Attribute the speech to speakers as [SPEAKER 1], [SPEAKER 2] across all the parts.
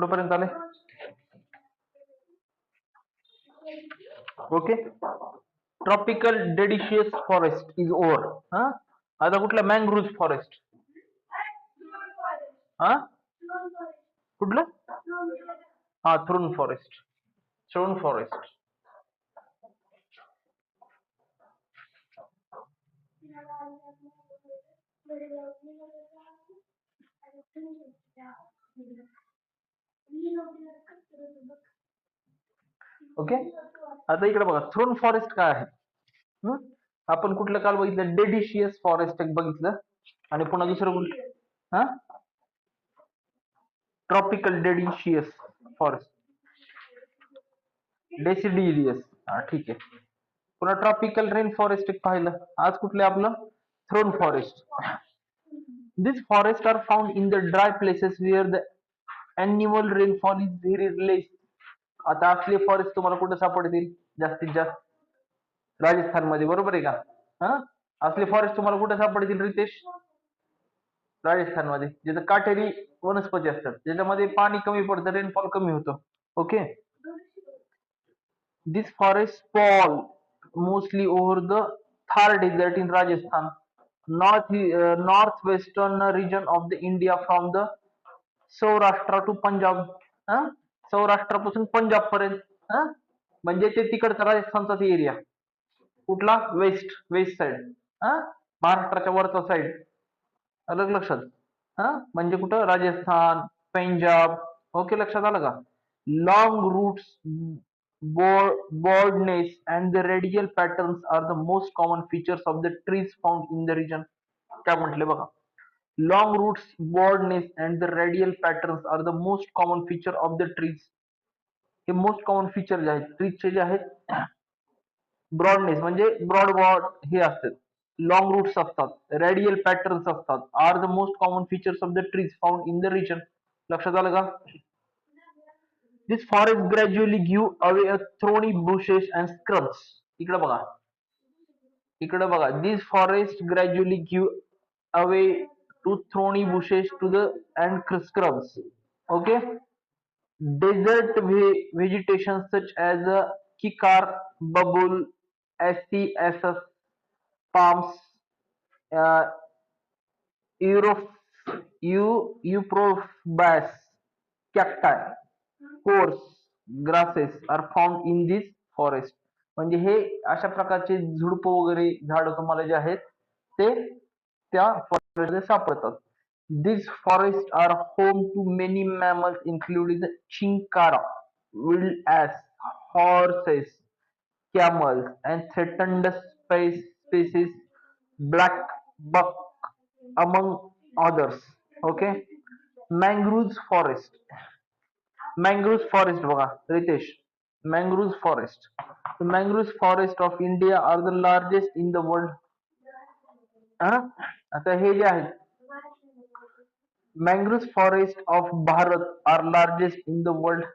[SPEAKER 1] कुठपर्यंत आले? Okay. Tropical deciduous forest is over. हा, आता कुठलं? Mangrove forest. हा, कुठलं? हा, thorn forest. Thorn forest. Okay. आता इकडे बघा, थ्रोन फॉरेस्ट काय आहे. हं? आपण कुठलं काल बघितलं? डेडिशियस फॉरेस्ट एक बघितलं, आणि पुन्हा दुसरं कुठलं? हा, ट्रॉपिकल डेडिशियस फॉरेस्ट. डेसिडियस. हा, ठीक आहे. पुन्हा ट्रॉपिकल रेन फॉरेस्ट एक पाहिलं. आज कुठलं आपलं? Thorn forest. These forests are found in the dry places where the annual rainfall is very less. आता असले फॉरेस्ट तुम्हाला कुठे सापडतील? जास्तीत जास्त राजस्थान मध्ये, बरोबर आहे का? हा, असले फॉरेस्ट तुम्हाला कुठे सापडतील रितेश? राजस्थान मध्ये, जिथे काटेरी वनस्पती असतात, ज्याच्यामध्ये पाणी कमी पडतं, रेनफॉल कमी होतो. Okay. These forests fall mostly over the Thar Desert in Rajasthan, northwestern region of the India from the Saurashtra to Punjab. हा, सौराष्ट्रापासून पंजाब पर्यंत. हा, म्हणजे ते तिकडचा राजस्थानचाच एरिया. कुठला? West side. हा, महाराष्ट्राच्या वरचा साइड. अलग लक्षात. हा, म्हणजे कुठं? राजस्थान, पंजाब. ओके, लक्षात आलं का? Long roots, baldness and the radial patterns are the most common features of the trees found in the region. काय म्हटले बघा? Long roots, baldness and the radial patterns are the most common feature of the trees. हे most common feature जे आहेत ट्रीजचे जे आहेत. Broadness म्हणजे broad हे असतात, लॉंग रूट्स असतात, रेडियल पॅटर्न्स असतात. Are the most common features of the trees found in the region. लक्षात आलं का? This forest gradually give away a thorny bushes and scrubs. इकडे बघा, इकडे बघा. This forest gradually give away to thorny bushes to the and scrubs. Okay. Desert vegetation such as kikar, babul, acacias, palms, uh, euphorbias, cacti, coarse grasses are found in this forest. म्हणजे हे अशा प्रकारचे झुडप वगैरे झाड तुम्हाला जे आहेत ते त्या फॉरेस्ट मध्ये सापडतात. These forests are home to many mammals including the chinkara, wild ass, horses, camels, and threatened species black buck among others. Okay. Mangroves forest बघा Riteish. Mangroves forest. The mangroves forest of India are the largest in the world. हा, आता हे जे आहेत mangrove forest of Bharat are largest in the world.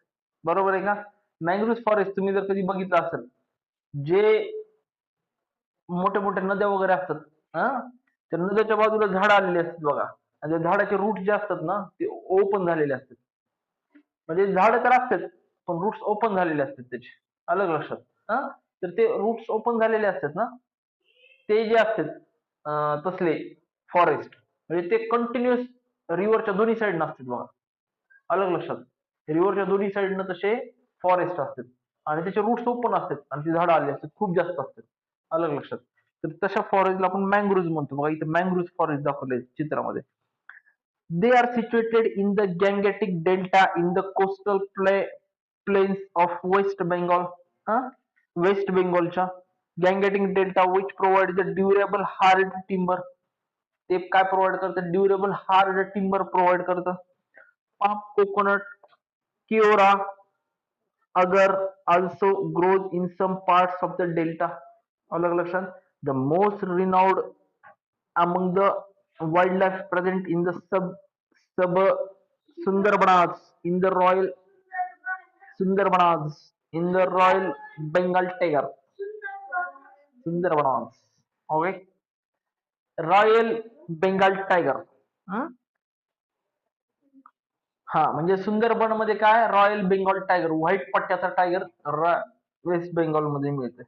[SPEAKER 1] बरोबर आहे का? Mangrove forest तुम्ही जर कधी बघितलं असेल, जे मोठ्या मोठ्या नद्या वगैरे असतात, हा, त्या नद्याच्या बाजूला झाड आलेली असतात बघा, आणि त्या झाडाचे रूट जे असतात ना ते ओपन झालेले असतात. म्हणजे झाड तर असतात पण रूट्स ओपन झालेले असतात त्याचे. अलग लक्षात. हा, तर ते रूट्स ओपन झालेले असतात ना, ते जे असतात तसले फॉरेस्ट, म्हणजे ते कंटिन्युअस रिव्हरच्या दोन्ही साईड नसतात बघा. अलग लक्षात. रिव्हरच्या दोन्ही साईडनं तसे फॉरेस्ट असतात आणि त्याचे रूट्स ओपन असतात आणि ती झाडं आली असतात, खूप जास्त असतात. अलग लक्षात. तर तशा फॉरेस्टला आपण मँग्रोव्ह म्हणतो बघा. इथे मँग्रोव्ह फॉरेस्ट दाखवले चित्रामध्ये. They are situated in the Gangetic Delta in the coastal plains of West Bengal. West Bengalच्या Gangetic Delta which provides the durable hard timber. ते काय प्रोव्हाइड करतं? ड्युरेबल हार्ड टिंबर प्रोव्हाइड करतं. Palm, coconut, Kiora, agar also grows in some parts of the delta. अलग लक्षात. The most renowned among the wildlife present in the sub Sundarbans in the Royal Sundarbans in the Royal Bengal tiger. Sundarbans. Okay. Royal Bengal tiger. Hmm? हा म्हणजे सुंदरबन मध्ये काय royal Bengal tiger white पट्ट्याचा tiger West Bengal मध्ये मिळते.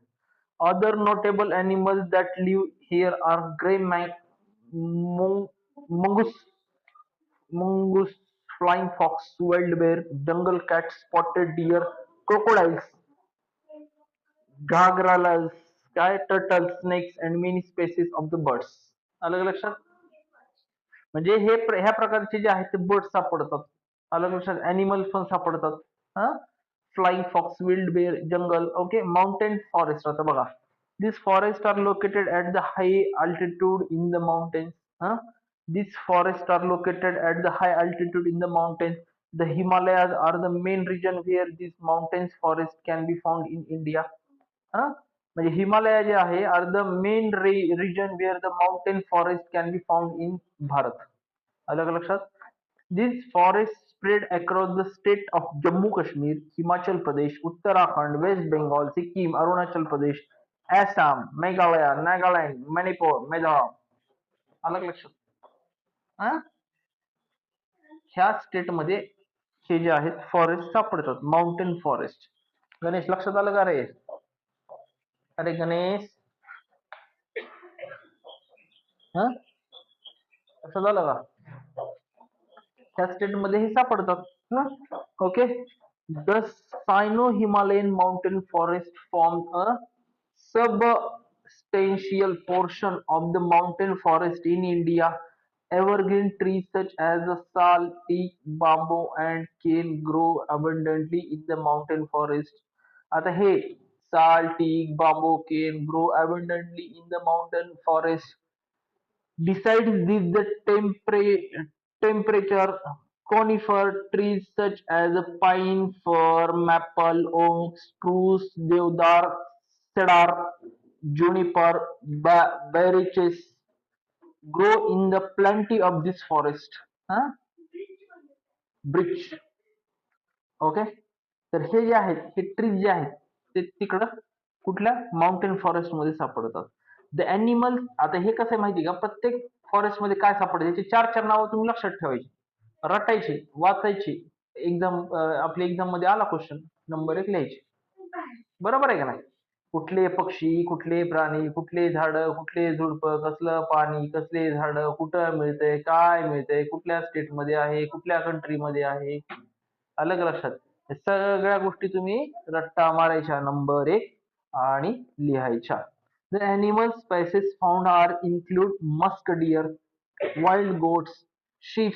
[SPEAKER 1] Other notable animals that live here are grey mongoose mongoose flying fox wild bear jungle cat spotted deer crocodiles घागराला काय turtle snakes and many species of the birds. अलग लक्षात म्हणजे ह्या प्रकारचे जे आहेत ते बर्ड सापडतात. अलग लक्षात अॅनिमल पण सापडतात. हा flying fox wild bear jungle okay mountain forest आता बघा this forest are located at the high altitude in the mountains. हा these forests are located at the high altitude in the mountains. The Himalayas are the main region where these mountains forests can be found in India. हा म्हणजे हिमालय जे आहे are the main region where the mountain forest can be found in Bharat. अलग लक्षात this forest spread across the state of Jammu Kashmir Himachal Pradesh Uttarakhand West Bengal Sikkim Arunachal Pradesh Assam Meghalaya Nagaland Manipur Mizoram. अलग लक्षात हा ह्या स्टेटमध्ये हे जे आहेत फॉरेस्ट सापडतात माउंटेन फॉरेस्ट. गणेश लक्षात आलं का रे? अरे गणेश हा लक्षात आलं का? ह्या स्टेटमध्ये हे सापडतात. Okay the Sino Himalayan mountain forest form a substantial portion of the mountain forest in India. Evergreen trees such as the sal, teak, bamboo, and cane grow abundantly in the mountain forest. आता हे साल, teak, bamboo, cane grow abundantly in the mountain forest. Besides this, the temperature conifer trees such as pine, fir, maple, oak, spruce, deodar, cedar, juniper, beeches grow in the plenty of this forest. Huh? Birch. Okay तर हे जे आहेत हे trees जे आहेत ते तिकडं कुठल्या माउंटेन फॉरेस्ट मध्ये सापडतात. द अॅनिमल्स आता हे कसं आहे माहिती का प्रत्येक फॉरेस्ट मध्ये काय सापडते याची चार चार नावं तुम्ही लक्षात ठेवायची रटायची वाचायची. एक्झाम आपल्या एक्झाम मध्ये आला क्वेश्चन नंबर एक लिहायची. बरोबर आहे का नाही? कुठले पक्षी कुठले प्राणी कुठले झाड कुठले झुडप कसलं पाणी कसले झाड कुठं मिळतंय काय मिळतंय कुठल्या स्टेट मध्ये आहे कुठल्या कंट्री मध्ये आहे. अलग लक्षात हे सगळ्या गोष्टी तुम्ही रट्टा मारायच्या नंबर एक आणि लिहायच्या. The animal species found are include musk deer wild goats sheep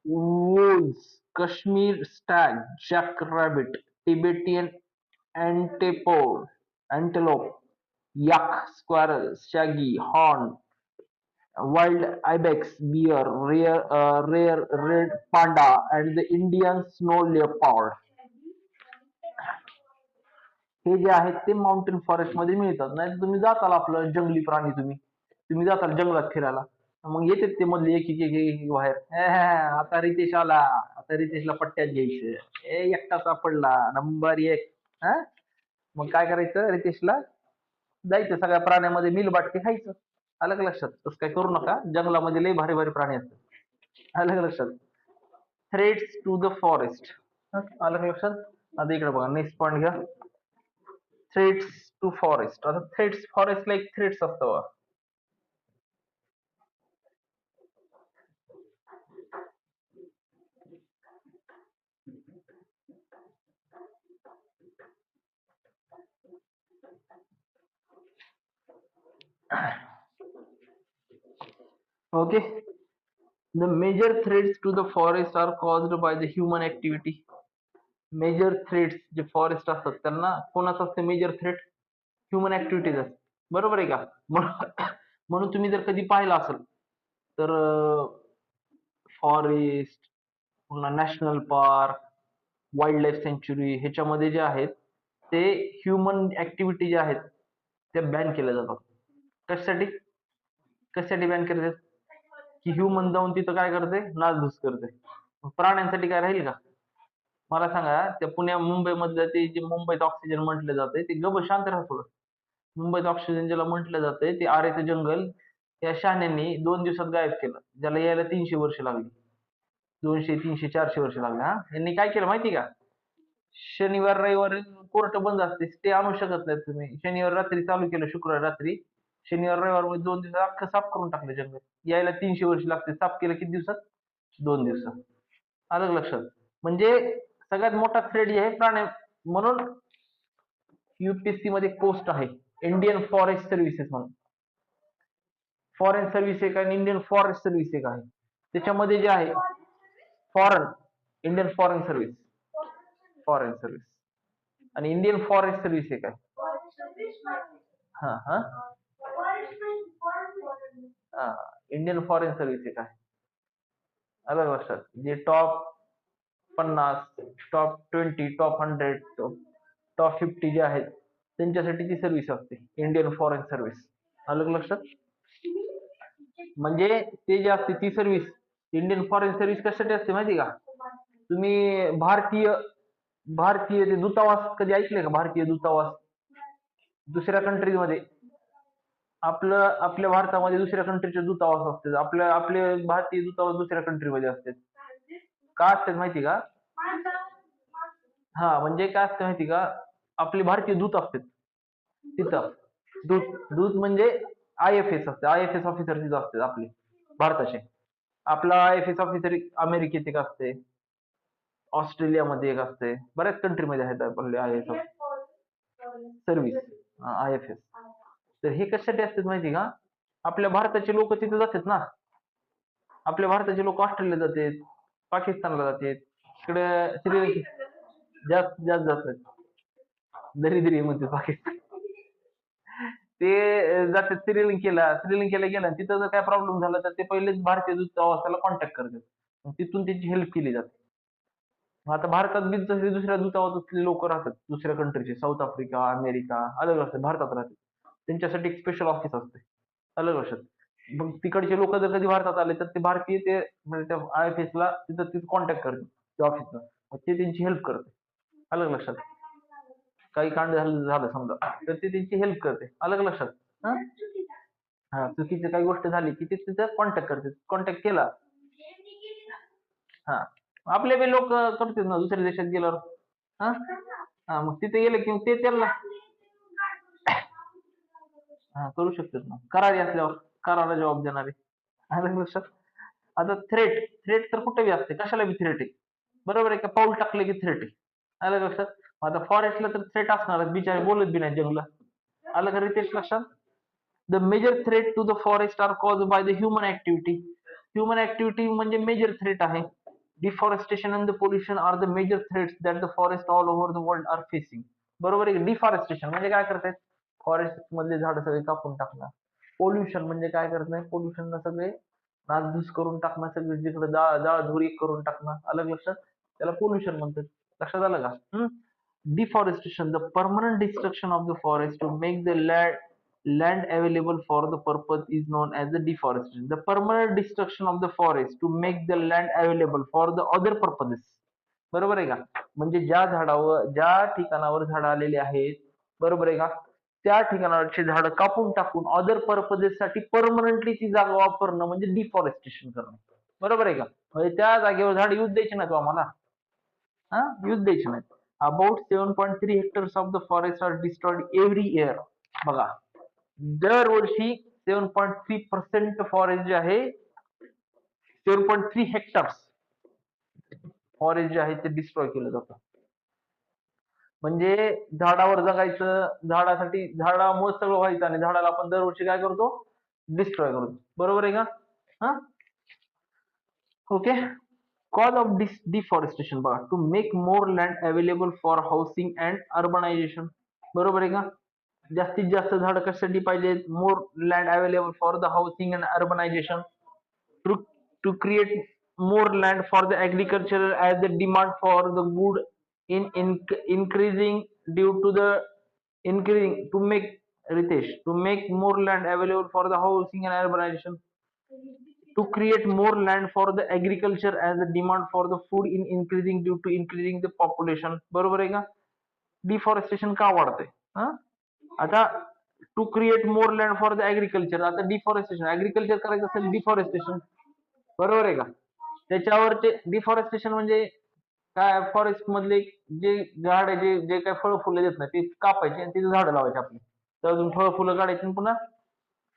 [SPEAKER 1] wolves kashmir stag jack rabbit tibetan antelope yak squirrel shaggy horn wild ibex bear rare red panda and the Indian snow leopard. हे जे आहेत ते mountain forest मध्ये मिळतात. नाही तुम्ही जाताल आपलं जंगली प्राणी तुम्ही तुम्ही जाताल जंगलात फिरायला मग येते ते मधले एक बाहेर आता रितेश आला आता रितेशला पट्ट्यात घ्यायचं एकटा सापडला नंबर एक. हा मग काय करायचं रितेशला जायचं सगळ्या प्राण्यामध्ये मिलबाटके खायचं. अलग लक्षात तसं काय करू नका जंगलामध्ये लय भारी भारी प्राणी असतात. अलग लक्षात थ्रेड्स टू द फॉरेस्ट. अलग लक्षात आता इकडे बघा नेक्स्ट पॉईंट घ्या थ्रेड्स टू फॉरेस्ट. आता थ्रेड्स फॉरेस्टला एक थ्रेड्स असतं बघा. Okay, the major threats to the forest are caused by the human activity. Major threats जे फॉरेस्ट असतात त्यांना कोणाचं असते मेजर थ्रेट ह्युमन ऍक्टिव्हिटीज असते. बरोबर आहे का? म्हणून तुम्ही जर कधी पाहिलं असेल तर फॉरेस्ट पुन्हा नॅशनल पार्क वाईल्ड लाईफ सँच्युरी ह्याच्यामध्ये जे आहेत ते ह्युमन ऍक्टिव्हिटी जे आहेत त्या बॅन केल्या जातात. कशासाठी कशासाठी बॅन केले जातात की ह्युमन जाऊन तिथं काय करते नासधूस करते. प्राण्यांसाठी काय राहील का? मला सांगा त्या पुण्या मुंबईमधलं ते जे मुंबईत ऑक्सिजन म्हटलं जातंय ते गब शांत राहा थोडं. मुंबईत ऑक्सिजन ज्याला म्हटलं जातंय ते आरेचं जंगल या शहाण्यांनी 2 दिवसात गायब केलं ज्याला यायला 300 वर्ष लागली. 200, 300, 400 वर्ष लागले. हा, यांनी काय केलं माहिती का? शनिवार रविवार कोर्ट बंद असते, स्टे आणू शकत नाही तुम्ही. शनिवार रात्री चालू केलं, शुक्रवार रात्री. शनिवार रविवार मध्ये 2 दिवसात अख्खं साफ करून टाकलं जंगल. यायला 300 वर्ष लागते. साफ केलं किती दिवसात? 2 दिवसात. आलं का लक्षात? म्हणजे सगळ्यात मोठा थ्रेट जे आहे प्राणी, म्हणून UPSC मध्ये पोस्ट आहे इंडियन फॉरेस्ट सर्व्हिसेस म्हणून. फॉरेन सर्व्हिस एक आणि इंडियन फॉरेस्ट सर्व्हिस एक आहे. त्याच्यामध्ये जे आहे foreign, Indian foreign service, foreign service आणि इंडियन फॉरेस्ट सर्व्हिस एक आहे. हा हा हा, इंडियन फॉरेन सर्व्हिस एक आहे. आलं का लक्षात? जे टॉप 50, टॉप 20, टॉप 100, टॉप 50 जे आहेत त्यांच्यासाठी ती सर्व्हिस असते, इंडियन फॉरेन सर्व्हिस. आलं का लक्षात? म्हणजे ते जे असते ती सर्व्हिस, इंडियन फॉरेन सर्व्हिस कशासाठी असते माहिती का? तुम्ही भारतीय भारतीय ते दूतावास कधी ऐकले का? भारतीय दूतावास दुसऱ्या कंट्रीमध्ये. आपल्या भारतामध्ये दुसऱ्या कंट्रीचे दूतावास असतात. आपले भारतीय दूतावास दुसऱ्या कंट्रीमध्ये असतात. का असतात माहिती का? हा, म्हणजे काय असतं माहिती का? आपले भारतीय दूत असतात तिथं. दूत म्हणजे IFS असते. IFS ऑफिसर तिथं असतात आपले भारताचे. आपला IFS ऑफिसर अमेरिकेत एक असते, ऑस्ट्रेलियामध्ये एक असते, बऱ्याच कंट्रीमध्ये आहेत आपले IFS सर्व्हिस, IFS. तर हे कशासाठी असतात माहिती का? आपल्या भारताचे लोक तिथे जातात ना. आपल्या भारताचे लोक ऑस्ट्रेलिया जातात, पाकिस्तानला जातात, इकडे श्रीलंका जास्त जास्त जातात. दरिद्री म्हणते पाकिस्तान. ते जातात श्रीलंकेला गेला, तिथं जर काय प्रॉब्लेम झाला तर ते पहिलेच भारतीय दूतावासाला कॉन्टॅक्ट करतात. तिथून त्याची हेल्प केली जाते. आता भारतात बी तसे दुसऱ्या दूतावासातले लोक राहतात, दुसऱ्या कंट्रीचे, साऊथ आफ्रिका, अमेरिका, अलग असतात, भारतात राहतात. त्यांच्यासाठी एक स्पेशल ऑफिस असते, अलग लक्षात. मग तिकडचे लोक जर कधी भारतात आले तर ते भारतीय ते म्हणजे त्या IFS ला तिथं कॉन्टॅक्ट करतात त्या ऑफिसला, मग ते त्यांची हेल्प करते. अलग लक्षात. काही कांड झालं समजा तर ते त्यांची हेल्प करते. अलग लक्षात. हा, हा, चुकीची काही गोष्ट झाली की ते तिथं कॉन्टॅक्ट करते. कॉन्टॅक्ट केला, हा, आपले बी लोक करतात ना दुसऱ्या देशात गेल्यावर. हा हा, मग तिथे गेले की ते त्यांना हा करू शकतात ना, करारी असल्यावर करारा जबाब देणारे. आलं लक्षात? आता थ्रेट, थ्रेट तर कुठेही असते, कशाला बी थ्रेट आहे. बरोबर आहे का? पाऊल टाकले की थ्रेट आहे. आलं लक्षात? आता फॉरेस्टला तर थ्रेट असणारच, बिचारे बोलत बी नाही जंगला. आलं का रितेश लक्षात? The major threat to the forest are caused by the human activity. Human activity म्हणजे मेजर थ्रेट आहे. Deforestation and the pollution are the major threats that the forest all over the world are facing. बरोबर आहे. Deforestation म्हणजे काय करतायत? Forest मधले झाड सगळे कापून टाकणं. पोल्युशन म्हणजे काय करत नाही? पोल्युशन सगळे नासधूस करून टाकणं, सगळे जिकडे जाळधुरी करून टाकणं. अलग लक्षात? त्याला पोल्युशन म्हणतात. लक्षात आलं का? Deforestation, the permanent destruction of the forest to make the land available for the purpose is known as the deforestation. The permanent destruction of the forest to make the land available for the other purposes. बरोबर आहे का? म्हणजे ज्या ठिकाणावर झाडं आलेली आहेत, बरोबर आहे का, त्या ठिकाणावरची झाडं कापून टाकून अदर पर्पजेस साठी परमनंटली ती जागा वापरणं म्हणजे डिफॉरेस्टेशन करणं. बरोबर आहे का? म्हणजे त्या जागेवर झाड यूज द्यायचे नाही आम्हाला, हा, यूज द्यायचे नाही. About 7.3 hectares of the forest are destroyed every year. बघा, दरवर्षी 7.3% फॉरेस्ट जे आहे, 7.3 हेक्टर्स फॉरेस्ट जे आहे ते डिस्ट्रॉय केलं जातं. म्हणजे झाडावर जगायचं, झाडासाठी, झाडामुळे सगळं व्हायचं आणि झाडाला आपण दरवर्षी काय करतो? डिस्ट्रॉय करतो. बरोबर आहे का? हा, ओके. कॉज ऑफ डिफॉरेस्टेशन बघा, to make more land available for housing and urbanisation. बरोबर आहे का? जास्तीत जास्त झाड कशासाठी पाहिजे? More land available for the housing and urbanisation. To create more land for the agriculture as the demand for the good increasing due to the increasing to make Ritesh, to make more land available for the housing and urbanization. To create more land for the agriculture as a demand for the food in increasing due to increasing the population. बरोबर आहे का? Deforestation का वाढतंय? हा, आता to create more land for the agriculture, आता deforestation, agriculture करायचं असेल डिफॉरेस्टेशन. बरोबर आहे का? त्याच्यावर ते डिफॉरेस्टेशन म्हणजे काय, फॉरेस्ट मधले जे झाड जे जे काही फळ फुलं देत नाही ते कापायचे आणि तिथे झाडं लावायची आपली, तर अजून फळ फुलं काढायची आणि पुन्हा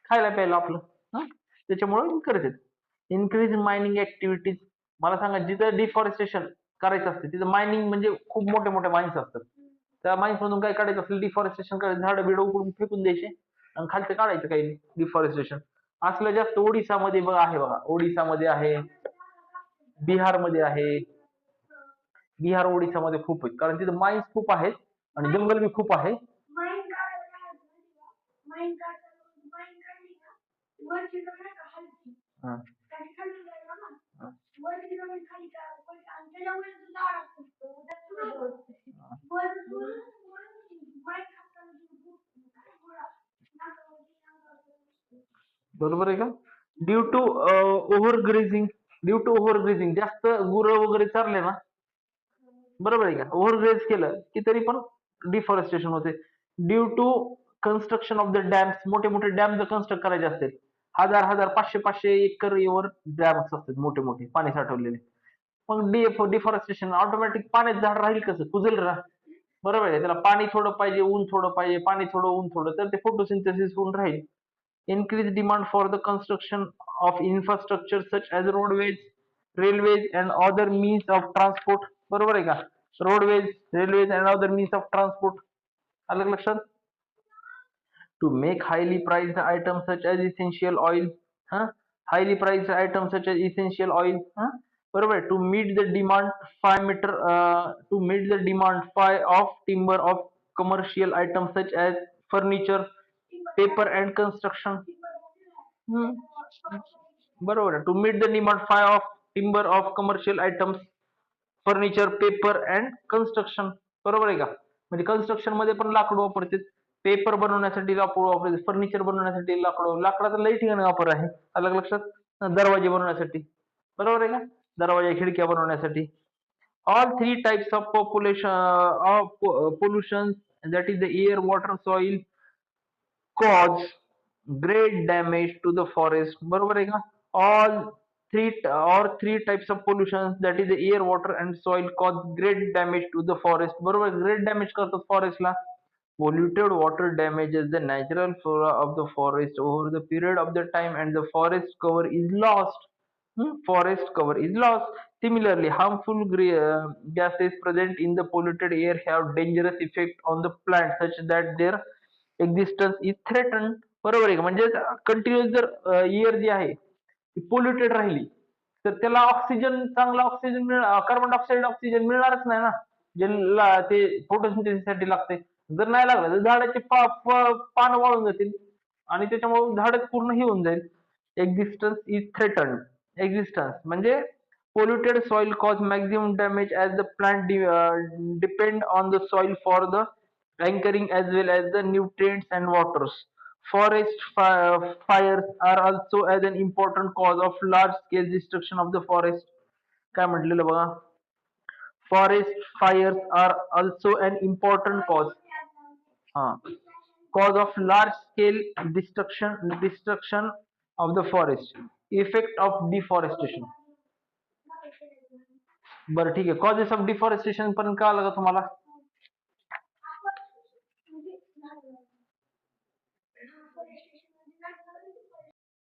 [SPEAKER 1] खायला प्यायला आपलं. हं? त्याच्यामुळे इन्करेज इन्क्रीज मायनिंग ऍक्टिव्हिटीज. मला सांगा, जिथं डिफॉरेस्टेशन करायचं असते तिथं मायनिंग म्हणजे खूप मोठे मोठे माइन्स असतात. त्या माइन्स मधून काय काढायचं असेल, डिफॉरेस्टेशन करायचं, झाडं बिडं उकडून फेकून द्यायचे आणि खालचं काढायचं काही डिफॉरेस्टेशन. असलं जास्त ओडिसामध्ये बघा आहे, बघा ओडिसामध्ये आहे, बिहारमध्ये आहे. बिहार ओडिसामध्ये खूप आहेत, कारण तिथे माइन्स खूप आहेत आणि जंगल बी खूप आहे. हा. हा. बरोबर आहे का? Due to overgrazing, due to overgrazing, जास्त गुरं वगैरे चारले ना, बरोबर आहे का, ओव्हरग्रेज केलं की तरी पण डिफॉरेस्टेशन होते. Due to construction of the dams, मोठे मोठे डॅम जर कन्स्ट्रक्ट करायचे असतील, हजार हजार 500 500 एकर वर डॅम्स असतात मोठे मोठे पाणी साठवलेले, मग डिफॉरेस्टेशन ऑटोमॅटिक पाण्यात झाड राहील कसं, कुजल राह, बरोबर आहे, त्याला पाणी थोडं पाहिजे, ऊन थोडं पाहिजे, पाणी थोडं ऊन थोडं, तर ते फोटोसिंथेसिस होऊन राहील. Increased demand for the construction of infrastructure such as roadways, railways and other means of transport. बरोबर आहे का? Roadways, railways and other means of transport. आलं का लक्षात? To make highly priced items such as essential oil, huh? Highly priced items such as essential oil, huh? बरोबर आहे. To meet the demand 5 meter, to meet the demand 5 of timber of commercial items such as furniture, paper and construction. हम्म. बरोबर आहे. To meet the demand 5 of timber of commercial items, furniture, paper and construction. बरोबर आहे का? म्हणजे construction मध्ये पण लाकूड वापरतात, पेपर बनवण्यासाठी लाकूड वापरतात, फर्निचर बनवण्यासाठी लाकूड, लाकडाचा लई ठिकाणी वापर आहे. अलग लक्षात? दरवाजे बनवण्यासाठी, बरोबर आहे का, दरवाजा खिडक्या बनवण्यासाठी. All three types of population of pollution, that is the air, water, soil, cause great damage to the forest. बरोबर आहे का? All three types of pollution, that is the air, water and soil, cause great damage to the forest. बरोबर, great damage करतात forest ला. Polluted water damages the natural flora of the forest over the period of the time and the forest cover is lost. Forest cover is lost. Similarly, harmful gases present in the polluted air have dangerous effect on the plant such that their existence is threatened. बरोबर आहे का? म्हणजे continuous जर air जी आहे ती polluted राहिली तर त्याला ऑक्सिजन, चांगला ऑक्सिजन, कार्बन डायऑक्साईड ऑक्सिजन मिळणारच नाही ना, ज्याला ते फोटोसिंथेसिस साठी लागते. जर नाही लागलं तर झाडाचे पानं वाळून जातील आणि त्याच्यामुळे झाडच पूर्ण हे होऊन जाईल. Existence is threatened. एक्झिस्टन्स म्हणजे polluted soil cause maximum damage as the plant depend on the soil for the anchoring as well as the nutrients and waters. Forest fires are also as an important cause of large scale destruction of the forest. काय म्हटलेलं बघा, forest fires are also an important हा cause of large scale destruction of the forest. Effect of deforestation. बरं ठीक आहे, causes of deforestation पण कळालं का तुम्हाला?